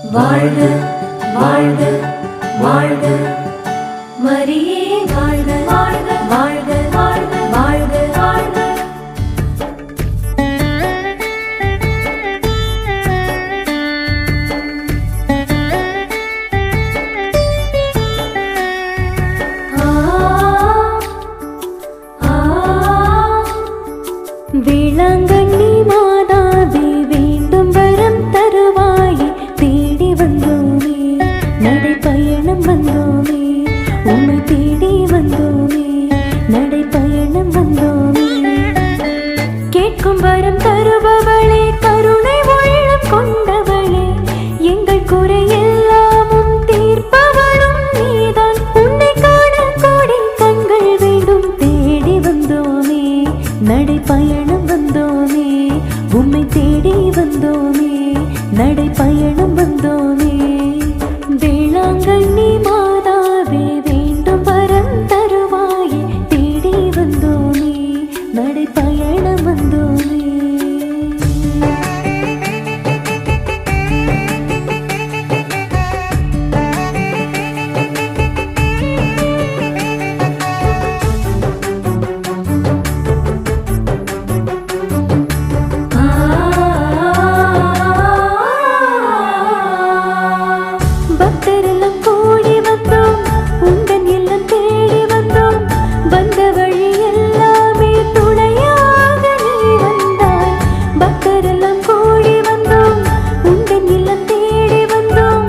வாழ்க வாழ்க வாழ்க மரியே வாழ்க வாழ்க வாழ்க வாழ்க வாழ்க வாழ்க. வேளாங்கண்ணி மாதாவே வேண்டும் வரம் தருவாயே, தேடி வந்தோமே நடைப்பயணம் வந்தோமே, உம்மை தேடி வந்தோமே நடைப்பயணம் வந்தோமே. கேட்கும் வரம் தருபவளே, கருணை உள்ளம் கொண்டவளே, எங்கள் குறையெல்லாமும் தீர்ப்பவளும் நீதான். உன்னை காண கோடி கண்கள் வேண்டும், தேடி வந்தோமே நடைப்பயணம் வந்தோமே, உம்மை தேடி வந்தோமே நடைப்பயணம் வந்தோமே. வேளாங்கண்ணி மாதாவே வேண்டும் வரம் தருவாயே, தேடி வந்தோமே நடைப்பயணம் வந்தோமே. பக்தரெல்லாம் கூடி வந்தோம், உந்தன் இல்லம் தேடி வந்தோம், வந்த வழி எல்லாமே துணையாக நீ வந்தாய். பக்தரெல்லாம் கூடி வந்தோம், உந்தன் இல்லம் தேடி வந்தோம்,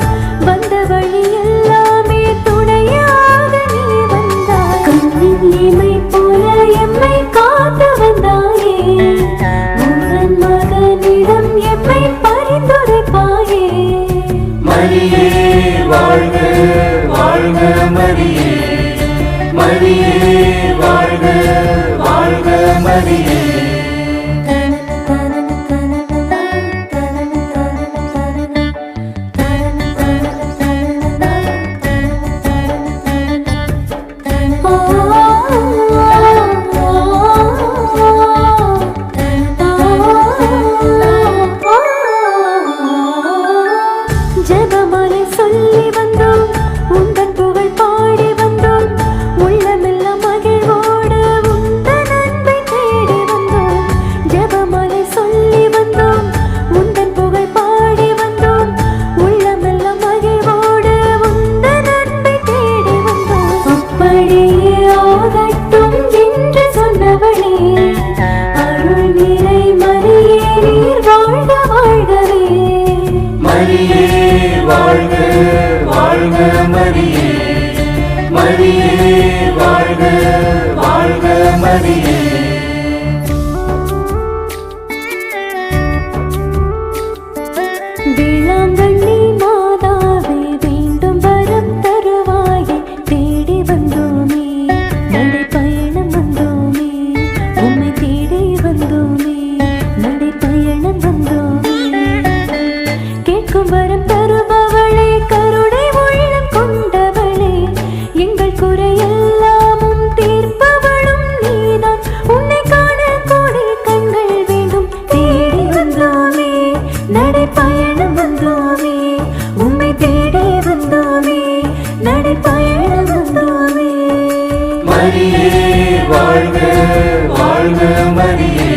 வந்த வழி எல்லாமே துணையாக நீ வந்தாய். கண்ணின் இமை போல எம்மை காத்து வந்தாயே, உந்தன் மகனிடம் எம்மை பரிந்துரைப்பாயே. மரியே வாழ்க வாழ்க மரியே, மரியே வாழ்க வாழ்க மரியே. ஜெபமாலை சொல்லி வந்தோம், உந்தன் புகழ் பாடி வந்தோம், உள்ளமெல்லாம் மகிழ்வோடு உந்தன் அன்பை தேடி வந்தோம். ஜெபமாலை சொல்லி வந்தோம், உந்தன் புகழ் பாடி வந்தோம், உள்ளமெல்லாம் மகிழ்வோடு உந்தன் அன்பை தேடி வந்தோம். அப்படியே ஆகட்டும் என்று சொன்னவளே, அருள் நிறை மரியே நீர் வாழ்க வாழ்கவே. மரியே வாழ்க வாழ்க மரியே, மரியே வாழ்க வாழ்க மரியே. வேளாங்கண்ணி மாதாவே வேண்டும் வரம் தருவாயே, தேடி வந்தோமே நடைப்பயணம் வந்தோமே, உம்மை தேடி வந்தோமே நடைப்பயணம் வந்தோமே. கேட்கும் வரம் தருபவளே, கருணை உள்ளம் கொண்டவளே, எங்கள் குறையெல்லாமும் தீர்ப்பவளும் நீதான். உன்னை காண கோடி கண்கள் வேண்டும், தேடி வந்தோமே நடைப்பயணம் வந்தோமே, உம்மை தேடி வந்தோமே நடைப்பயணம் வந்தோமே. மரியே வாழ்க வாழ்க மரியே,